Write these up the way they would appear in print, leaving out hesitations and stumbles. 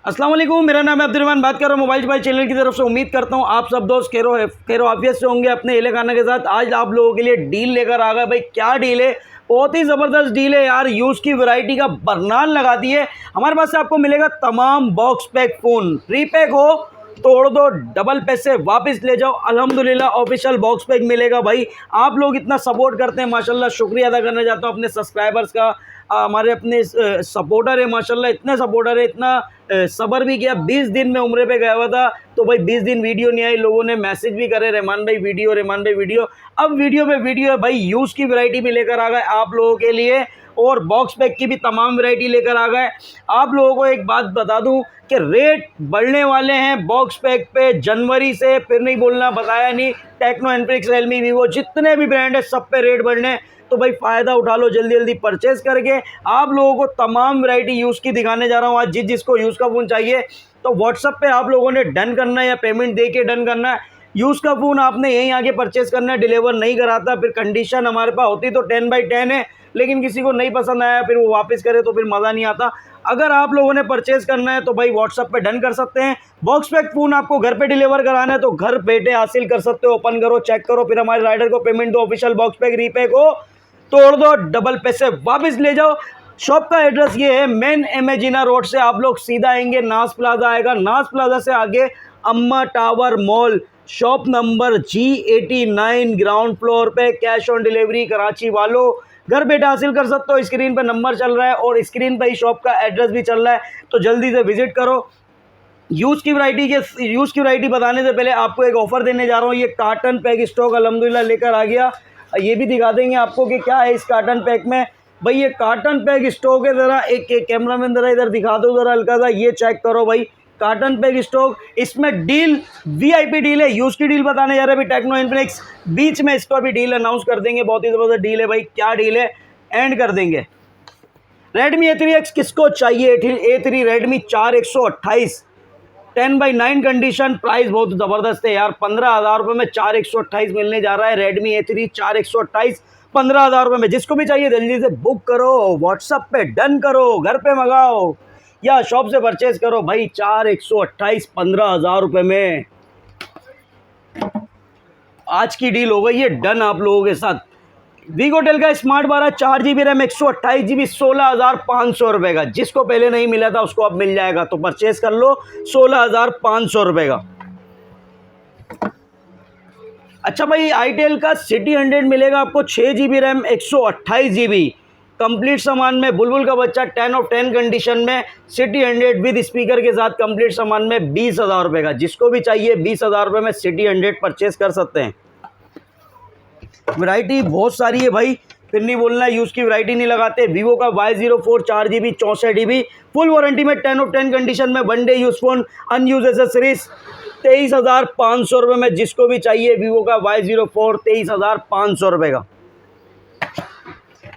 अस्सलाम वालेकुम, मेरा नाम है अब्दुर्रहमान, बात कर रहा हूँ मोबाइल चैनल की तरफ से। उम्मीद करता हूँ आप सब दोस्त खैरो आफियत से होंगे अपने एले खाना के साथ। आज आप लोगों के लिए डील लेकर आ गए। भाई क्या डील है, बहुत ही ज़बरदस्त डील है यार। यूज़ की वैरायटी का बरनान लगा दी है। हमारे पास से आपको मिलेगा तमाम बॉक्स पैक फ़ोन, प्रीपैक हो तोड़ दो, डबल पैसे वापस ले जाओ। अल्हम्दुलिल्लाह ऑफिशियल बॉक्स पैक मिलेगा। भाई आप लोग इतना सपोर्ट करते हैं, माशाल्लाह शुक्रिया अदा करना चाहता हूँ अपने सब्सक्राइबर्स का। हमारे अपने सपोर्टर है माशाल्लाह, इतने सपोर्टर है, इतना सब्र भी किया। 20 दिन में उम्रे पे गया हुआ था, तो भाई 20 दिन वीडियो नहीं आई। लोगों ने मैसेज भी करे, रहमान भाई वीडियो, रहमान भाई वीडियो। अब वीडियो पे वीडियो है भाई। यूज़ की वैरायटी भी लेकर आ गए आप लोगों के लिए, और बॉक्स पैक की भी तमाम वैरायटी लेकर आ गए। आप लोगों को एक बात बता दूं कि रेट बढ़ने वाले हैं बॉक्स पैक पे जनवरी से। फिर नहीं बोलना बताया नहीं। टेक्नो, इन्फिनिक्स, रियलमी, वीवो, जितने भी ब्रांड है सब पे रेट बढ़ने। तो भाई फ़ायदा उठा लो, जल्दी जल्दी परचेज़ करके। आप लोगों को तमाम वैरायटी यूज़ की दिखाने जा रहा हूँ आज। जिसको यूज़ का फ़ोन चाहिए तो व्हाट्सअप पे आप लोगों ने डन करना है या पेमेंट दे के डन करना है। यूज़ का फ़ोन आपने यहीं आके परचेज़ करना है, डिलीवर नहीं कराता। फिर कंडीशन हमारे पास होती तो 10/10 है, लेकिन किसी को नहीं पसंद आया फिर वो वापस करे तो फिर मज़ा नहीं आता। अगर आप लोगों ने परचेज़ करना है तो भाई व्हाट्सअप पे डन कर सकते हैं। बॉक्स पैक फ़ोन आपको घर पे डिलीवर कराना है तो घर बैठे हासिल कर सकते हो। ओपन करो, चेक करो, फिर हमारे राइडर को पेमेंट दो। ऑफिशियल बॉक्स पैक रीपैक हो तोड़ दो, डबल पैसे वापस ले जाओ। शॉप का एड्रेस ये है, मेन इमेजिना रोड से आप लोग सीधा आएंगे, नाज प्लाजा आएगा। नाज प्लाजा से आगे अम्मा tower mall, shop number G89, ground floor पे। कैश ऑन डिलीवरी कराची वालों घर बैठे हासिल कर सकते हो। स्क्रीन पे नंबर चल रहा है और स्क्रीन पे ही शॉप का एड्रेस भी चल रहा है, तो जल्दी से विजिट करो। यूज़ की वैरायटी बताने से पहले आपको एक ऑफ़र देने जा रहा हूँ। ये कार्टन पैक स्टॉक अल्हम्दुलिल्लाह लेकर आ गया। ये भी दिखा देंगे आपको कि क्या है इस कार्टन पैक में। भाई ये कार्टन पैक स्टॉक है। ज़रा एक कैमरा मैन ज़रा इधर दिखा दो ज़रा हल्का सा, ये चेक करो भाई कार्टन पैक स्टॉक। इसमें डील VIP डील है। यूज़ की डील बताने जा रहे हैं भाई। टेक्नो, इन्फिनिक्स बीच में इसका भी डील अनाउंस कर देंगे। बहुत ही ज़बरदस्त डील है भाई। क्या डील है एंड कर देंगे। रेडमी A3X किसको चाहिए? A3 Redmi 4 128 10/9 condition. प्राइस बहुत ज़बरदस्त है यार। 15,000 रुपये में 4 128 मिलने जा रहा है। रेडमी A3 4 128 15,000 रुपये में। जिसको भी चाहिए जल्दी से बुक करो, व्हाट्सअप पे डन करो, घर पे मंगाओ या शॉप से परचेज करो भाई। 4 128 15,000 रुपये में आज की डील हो गई है डन आप लोगों के साथ। वीगोटेल का स्मार्ट 12 4GB रैम 128GB 16,500 रुपये का। जिसको पहले नहीं मिला था उसको अब मिल जाएगा, तो परचेज कर लो 16,500 रुपये का। अच्छा भाई, आईटेल का सिटी 100 मिलेगा आपको 6GB रैम 128GB कंप्लीट सामान में। बुलबुल का बच्चा 10 of 10 कंडीशन में सिटी 100 विद स्पीकर के साथ कंप्लीट सामान में 20,000 रुपये का। जिसको भी चाहिए 20,000 रुपये में सिटी 100 परचेज कर सकते हैं। वैरायटी बहुत सारी है भाई, फिर नहीं बोलना यूज़ की वैरायटी नहीं लगाते। वीवो का Y04 4GB 64GB full warranty में 10 of 10 कंडीशन में 1 day use phone, unused accessories 23,500 रुपये में। जिसको भी चाहिए वीवो का Y04 23,500 रुपये का।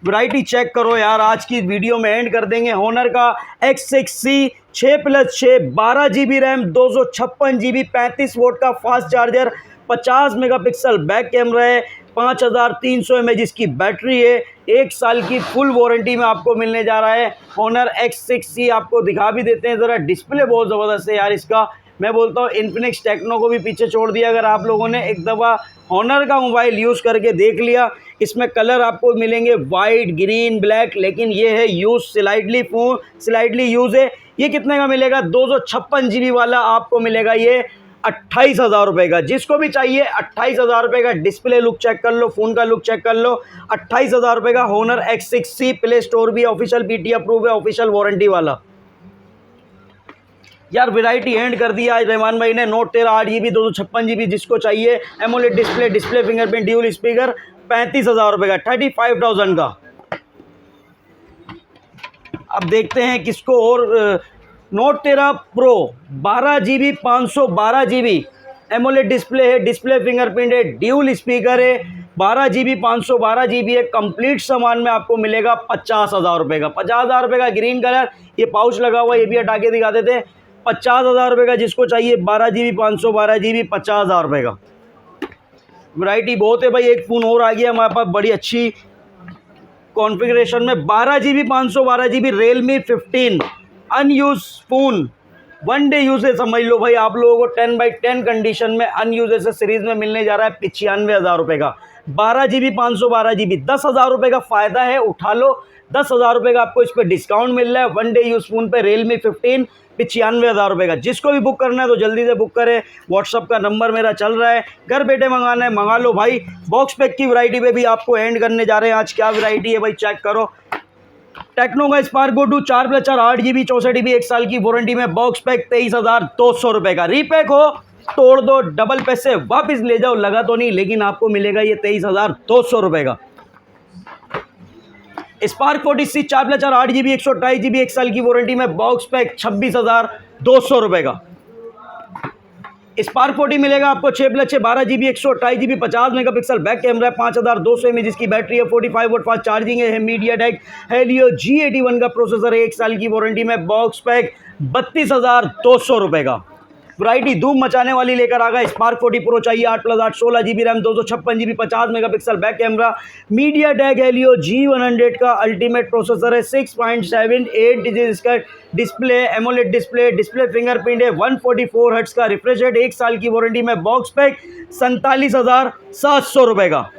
वैरायटी चेक करो यार, आज की वीडियो में एंड कर देंगे। होनर का X6C 6+6 12GB RAM 256GB 35 watt का fast charger 50 megapixel back camera है, 5300 mAh की बैटरी है, 1 साल की फुल वारंटी में आपको मिलने जा रहा है। होनर X6C आपको दिखा भी देते हैं ज़रा। डिस्प्ले बहुत ज़बरदस्त है यार इसका। मैं बोलता हूँ इन्फिनिक्स टेक्नो को भी पीछे छोड़ दिया अगर आप लोगों ने एक दफ़ा होनर का मोबाइल यूज़ करके देख लिया। इसमें कलर आपको मिलेंगे वाइट, ग्रीन, ब्लैक, लेकिन ये है यूज़ स्लाइडली यूज़ है। ये कितने का मिलेगा? 256GB वाला आपको मिलेगा ये 28,000 रुपये का। जिसको भी चाहिए 28,000 रुपये का। डिस्प्ले लुक चेक कर लो, फ़ोन का लुक चेक कर लो। 28,000 रुपये का होनर X6C। प्ले स्टोर भी ऑफिशियल PT अप्रूव है, ऑफिशियल वारंटी वाला। यार वैरायटी एंड कर दिया आज रहमान भाई ने। नोट 13 8GB 256GB जिसको चाहिए। AMOLED display fingerprint dual speaker 35,000 रुपये का, 35,000 का। अब देखते हैं किसको और। Note 13 pro 12GB 512GB AMOLED display है, डिस्प्ले फिंगरप्रिंट है, ड्यूल स्पीकर है, 12GB 512GB है। कंप्लीट सामान में आपको मिलेगा 50,000 रुपये का। 50,000 रुपये का ग्रीन कलर, ये पाउच लगा हुआ, ये भी हटा के दिखा देते। 50,000 रुपये का। जिसको चाहिए 12GB 512GB 50,000 रुपये का। वैरायटी बहुत है भाई। एक फ़ोन और आ गया हमारे पास बड़ी अच्छी कॉन्फ़िगरेशन में। 12GB 512GB Realme 15 unused phone 1 day usage समझ लो भाई आप लोगों को 10/10 कंडीशन में अनयूज सीरीज में मिलने जा रहा है 95,000 रुपये का। 12 GB 512 GB 10,000 रुपये का फ़ायदा है, उठा लो। 10,000 रुपये का आपको इस पर डिस्काउंट मिल रहा है 1 डे यूज फ़ोन पे Realme 15 95,000 रुपये का। जिसको भी बुक करना है तो जल्दी से बुक करें, व्हाट्सअप का नंबर मेरा चल रहा है, घर बैठे मंगाना है मंगा लो भाई। बॉक्स पैक की वैरायटी पे भी आपको एंड करने जा रहे हैं। आज क्या वैरायटी है भाई चेक करो। टेक्नो का स्पार्क गो 2 4+4 8 GB 64 GB 1 साल की वारंटी में बॉक्स पैक 23,200 रुपये का। रीपैक हो तोड़ दो, डबल पैसे वापस ले जाओ, लगा तो नहीं लेकिन आपको मिलेगा ये 23,200 रुपये का। स्पार्क 40C 4+4 8 GB 128 GB 1 साल की वारंटी में बॉक्स पैक 26,200 रुपये का। स्पार्क 40 मिलेगा आपको 6+6 12 GB 128 GB 50 megapixel back camera है, 5,200 mAh की बैटरी है, 45 वोल्ट फास्ट चार्जिंग है, मीडियाटेक हेलियो G81 का प्रोसेसर है, 1 साल की वारंटी में बॉक्स पैक 32,200 रुपये का। वैरायटी धूम मचाने वाली लेकर आ गया। स्पार्क 40 प्रो चाहिए 8+8 16 GB RAM 256 GB 50 megapixel back camera, MediaTek Helio G100 का अल्टीमेट प्रोसेसर है, 6.78 इंच इसका डिस्प्ले, एमोलेड डिस्प्ले फिंगरप्रिंट है, 144 हर्ट्ज का रिफ्रेश रेट, 1 साल की वारंटी में बॉक्स पैक 47,700 रुपये का।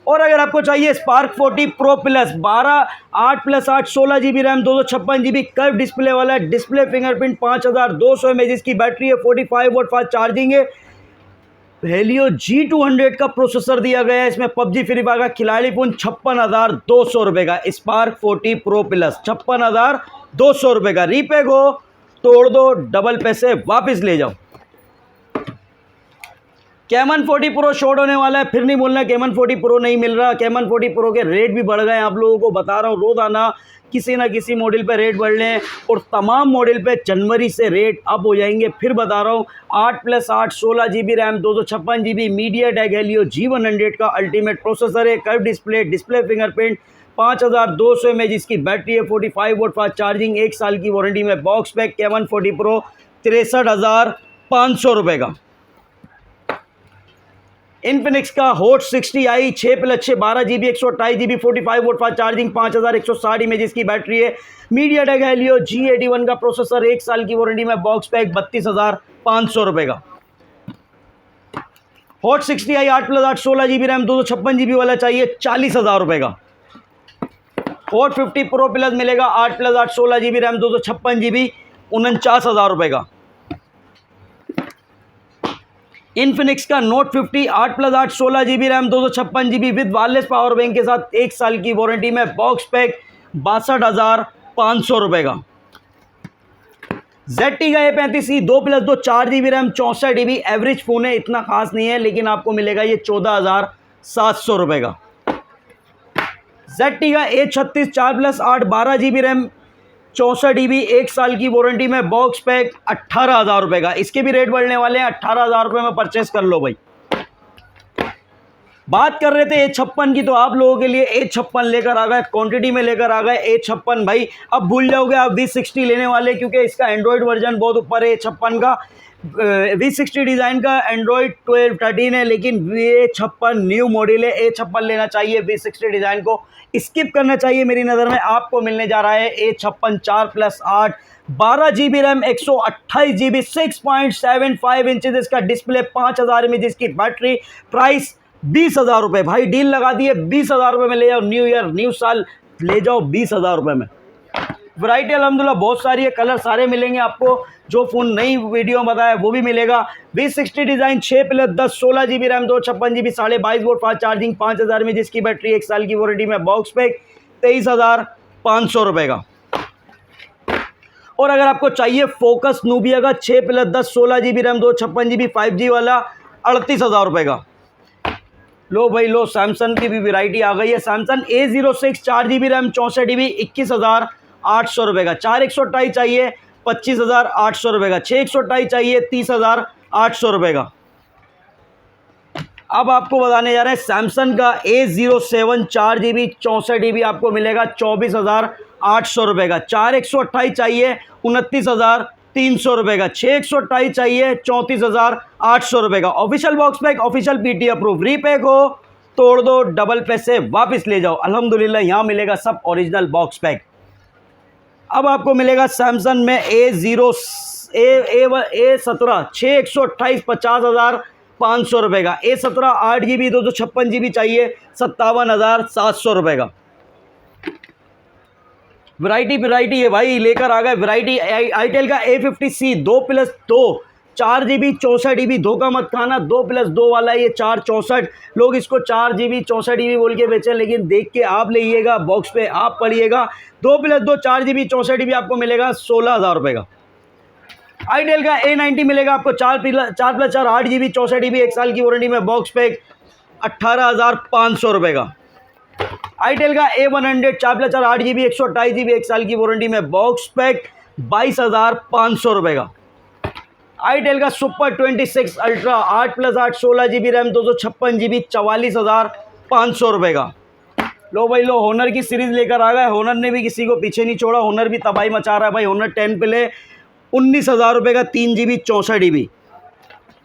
और अगर आपको चाहिए spark 40 pro plus 8+8 16 GB RAM 256 GB curve display वाला डिस्प्ले फिंगरप्रिंट, 5,200 mAh की बैटरी है, 45 वोल्ट फास्ट चार्जिंग है, हेलियो G200 का प्रोसेसर दिया गया है, इसमें पबजी फ्री फायर का खिलाड़ी फोन 56,200 रुपये का। स्पार्क 40 प्रो प्लस 56,200 रुपये का। रीपैक हो तोड़ दो, डबल पैसे वापस ले जाओ। कैमन 40 प्रो शॉर्ट होने वाला है, फिर नहीं बोलना कैमन 40 प्रो नहीं मिल रहा। कैमन 40 प्रो के रेट भी बढ़ गए, आप लोगों को बता रहा हूँ, रोजाना किसी ना किसी मॉडल पे रेट बढ़ रहे हैं और तमाम मॉडल पे जनवरी से रेट अप हो जाएंगे। फिर बता रहा हूँ 8+8 16 GB RAM 256 GB MediaTek Helio G100 का अल्टीमेट प्रोसेसर है, कर्व डिस्प्ले फिंगरप्रिंट, 5,200 mAh की बैटरी है, 45 वोल्ट फास्ट चार्जिंग, 1 साल की वारंटी में बॉक्स पैक कैमन 40 प्रो 63,500 रुपये का। इन्फिनिक्स का hot 60i 6+6 12 GB 128 GB 45 volt fast charging, 5,160 mAh की बैटरी है, मीडियाटेक हेलियो G81 का प्रोसेसर, 1 साल की वारंटी में बॉक्स पैक 32,500 रुपये का। Hot 60i 8+8 16 GB RAM 256 GB वाला चाहिए 40,000 रुपये का। हॉट 50 प्रो प्लस मिलेगा 8+8 16 GB रैम 256 GB 49,000 रुपये का। इन्फिनिक्स का note 50 8+8 16 GB RAM 256 GB with wireless power bank के साथ 1 साल की वारंटी में बॉक्स पैक 62,500 रुपये का। ZT का A35C 2+2 4 GB RAM 64 GB average phone है, इतना खास नहीं है लेकिन आपको मिलेगा ये 14,700 रुपये का। ZT का A36 4+8 12 GB रैम 64 GB 1 साल की वारंटी में बॉक्स पैक 18,000 रुपये का। इसके भी रेट बढ़ने वाले हैं, 18,000 रुपये में परचेस कर लो भाई। बात कर रहे थे A56 की, तो आप लोगों के लिए A56 लेकर आ गए, क्वांटिटी में लेकर आ गए A56 भाई। अब भूल जाओगे आप V60 लेने वाले, क्योंकि इसका एंड्रॉयड वर्जन बहुत ऊपर है A56 का। V60 डिज़ाइन का एंड्रॉयड 12 13 है, लेकिन A56 न्यू मॉडल है। A56 लेना चाहिए, V60 डिज़ाइन को स्किप करना चाहिए। मेरी नज़र में आपको मिलने जा रहा है A56 4+8 12 GB RAM 128 GB 6.75 inches इसका डिस्प्ले, 5,000 mAh की बैटरी, प्राइस 20,000 रुपये भाई। डील लगा दिए 20,000 रुपये में ले जाओ, न्यू ईयर न्यू साल ले जाओ 20,000 रुपये में। वैरायटी अल्हम्दुलिल्लाह बहुत सारी है, कलर सारे मिलेंगे आपको। जो फ़ोन नई वीडियो में बताया वो भी मिलेगा। V60 design 6+10 16 GB RAM 256 GB 22.5 volt fast charging, 5,000 mAh की बैटरी, 1 साल की वारंटी में बॉक्स पैक 23,500 रुपये का। और अगर आपको चाहिए फोकस नूबिया का 6+10 16 GB रैम 256 GB 5G वाला 38,000 रुपये का। लो भाई लो, सैमसंग की भी वैरायटी आ गई है। Samsung A06 4 GB RAM 64 GB 21,800 रुपये का। 4/128 चाहिए 25,800 रुपये का। 6/128 चाहिए 30,800 रुपये का। अब आपको बताने जा रहे हैं सैमसंग का A07 4 GB 64 GB आपको मिलेगा 24,800 रुपये का। 4/128 चाहिए 29,300 रुपये का। 6/128 चाहिए 34,800 रुपये का। Official box pack, official PT approve. Repack हो तोड़ दो, डबल पैसे वापस ले जाओ। अल्हम्दुलिल्लाह यहाँ मिलेगा सब ओरिजिनल बॉक्स पैक। अब आपको मिलेगा सैमसंग में A17 6/128 50,500 रुपये का। A17 8 GB 256 GB चाहिए 57,700 रुपये का। वैरायटी है भाई, लेकर आ गए वैरायटी। आईटेल का A50C 2+2 4 GB 64 GB, धोखा मत खाना, 2+2 वाला ये 4/64। लोग इसको 4 GB 64 GB बोल के बेचें, लेकिन देख के आप लीजिएगा, बॉक्स पे आप पढ़िएगा। 2+2 4 GB 64 GB आपको मिलेगा 16,000 रुपये का। आईटेल का A90 मिलेगा आपको 4+4 8 GB 64 GB 1 साल की वारंटी में, बॉक्स पैक 18,500 रुपये का। आईटेल का A100 4+4 8 GB 128 GB 1 साल की वारंटी में, बॉक्स पैक 22,500 रुपये का। आईटेल का super 26 ultra 8+8 16 GB RAM 256 GB 44,500 रुपये का। लो भाई लो, होनर की सीरीज़ लेकर आ गए। होनर ने भी किसी को पीछे नहीं छोड़ा, होनर भी तबाही मचा रहा है भाई। होनर 10 पे ले 19,000 रुपये का 3 GB 64 GB।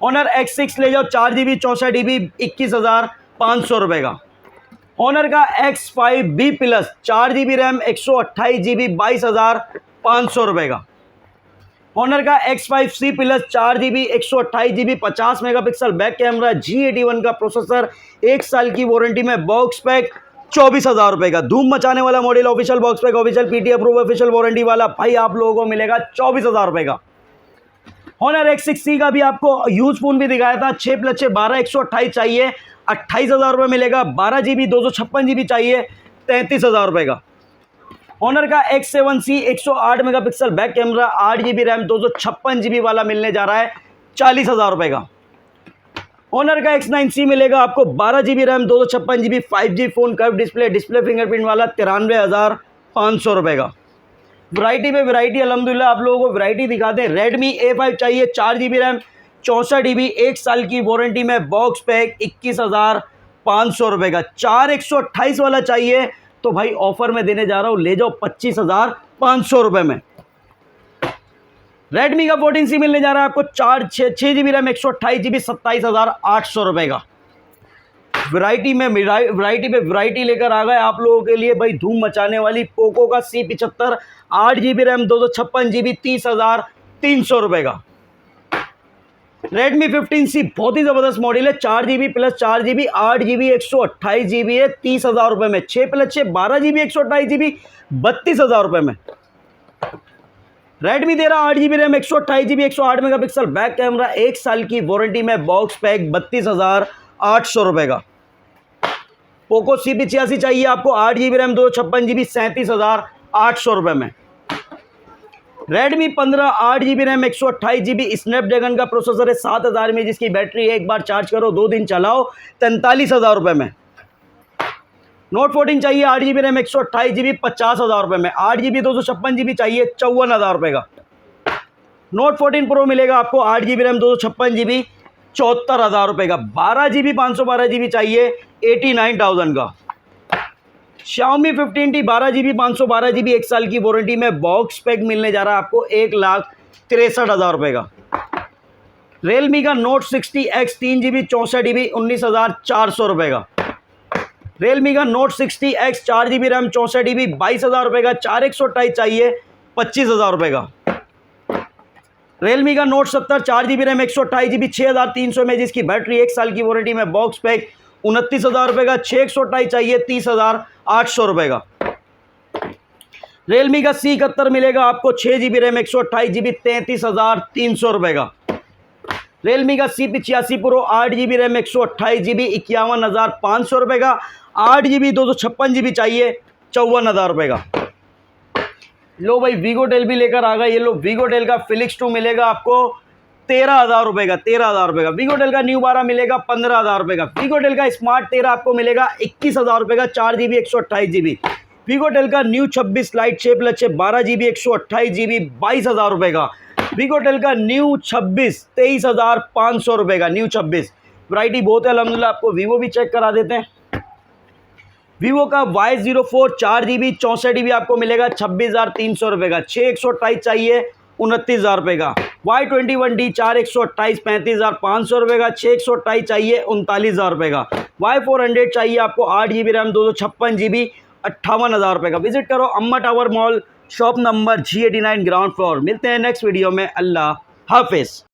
होनर X6 ले जाओ 4 GB 64 GB 21,500 रुपये का। होनर का X5B plus 4 GB RAM 128 GB 22,500 रुपये का। होनर का X5C plus 4 GB 128 GB 50 megapixel back camera G81 का प्रोसेसर 1 साल की वारंटी में, बॉक्स पैक 24,000 रुपये का। धूम मचाने वाला model, official box pack, official PT approve, official warranty वाला भाई आप लोगों को मिलेगा 24,000 रुपये का। होनर X6C का भी आपको यूज फोन भी दिखाया था, 6+6 12 128 चाहिए 28,000 रुपये मिलेगा। 12 GB 256 GB चाहिए 33,000 रुपये का। होनर का X7C 108 megapixel back camera 8 GB RAM 256 GB वाला मिलने जा रहा है 40,000 रुपये का। होनर का X9C मिलेगा आपको 12 GB RAM 256 GB 5G phone, curve display fingerprint वाला 93,500 रुपये का। वैरायटी पे वैरायटी, अल्हम्दुलिल्लाह आप लोगों को वैरायटी दिखाते हैं। Redmi A5 चाहिए 4 GB रैम 64 GB 1 साल की वारंटी में, बॉक्स पैक 21,500 रुपये का। 4/128 वाला चाहिए तो भाई ऑफर में देने जा रहा हूँ, ले जाओ 25,500 रुपये में। Redmi का 14C मिलने जा रहा है आपको 6 GB रैम 128 GB 27,800 रुपये का। वैरायटी पे वैरायटी लेकर आ गए आप लोगों के लिए भाई, धूम मचाने वाली। पोको का C75 8 GB रैम 256 GB 30,300 रुपये का। Redmi 15C बहुत ही ज़बरदस्त मॉडल है, 4 GB plus 4 GB 8 GB 128 GB है 30,000 रुपये में। 6+6 12 GB 128 GB 32,000 रुपये में। Redmi दे रहा 8 GB RAM 128 GB 108 megapixel back camera 1 साल की वारंटी में, बॉक्स पैक 32,800 रुपये का। पोको C85 चाहिए आपको 8 GB रैम 256 GB 37,800 रुपये में। Redmi 15 8 GB RAM 128 GB Snapdragon का प्रोसेसर है, 7,000 mAh की बैटरी है, एक बार चार्ज करो 2 दिन चलाओ 43,000 रुपये में। Note 14 चाहिए 8 GB रैम 128 GB 50,000 रुपये में। 8 GB 256 GB चाहिए 54,000 रुपये का। Note 14 Pro मिलेगा आपको 8 GB रैम 256 GB 74,000 रुपये का। 12 GB 512 GB चाहिए 89,000 का। Xiaomi 15T 12 GB 512 GB 1 साल की वारंटी में, बॉक्स पैक मिलने जा रहा है आपको 1,63,000 रुपये का। Realme का Note 60X 3 GB 64 GB 19,400 रुपये का। Realme का Note 60X 4 GB RAM 64 GB 22,000 रुपये का। 4/128 चाहिए 25,000 रुपये का। Realme का Note 70 4 GB RAM 128 GB 6,300 mAh की बैटरी, 1 साल की वारंटी में, बॉक्स पैक 29,000 रुपये का। 6/128 चाहिए 30,800 रुपये का। Realme का C71 मिलेगा आपको 6 GB रैम 128 GB 33,300 रुपये का। Realme का C85 Pro 8 GB RAM 128 GB 51,500 रुपये का। 8 GB 256 GB चाहिए 54,000 रुपये का। लो भाई Vigotel भी लेकर आ गया। ये लो Vigotel का Felix 2 मिलेगा आपको 13,000 रुपये का। 13,000 रुपये का। Vigotel का न्यू 12 मिलेगा 15,000 रुपये का। Vigotel का स्मार्ट 13 आपको मिलेगा 21,000 रुपये का, 4 GB 128 GB। Vigotel का न्यू 26 लाइट 6+6 12 GB 128 GB 22,000 रुपये का। Vigotel का न्यू 26 23,500 रुपये का। न्यू 26 वैरायटी बहुत है अल्हम्दुलिल्लाह। आपको Vivo भी चेक करा देते हैं। Vivo का Y04 4 GB 64 GB आपको मिलेगा 26,300 रुपये का। 6/128 चाहिए 29,000 रुपये का। Y21D 4/128 35,500 रुपये का। 6/128 चाहिए 39,000 रुपये का। Y400 चाहिए आपको 8 GB रैम 256 GB 58,000 रुपये का। विजिट करो अम्मा tower mall, shop number G89 ground floor. मिलते हैं नेक्स्ट वीडियो में। अल्लाह हाफिज़।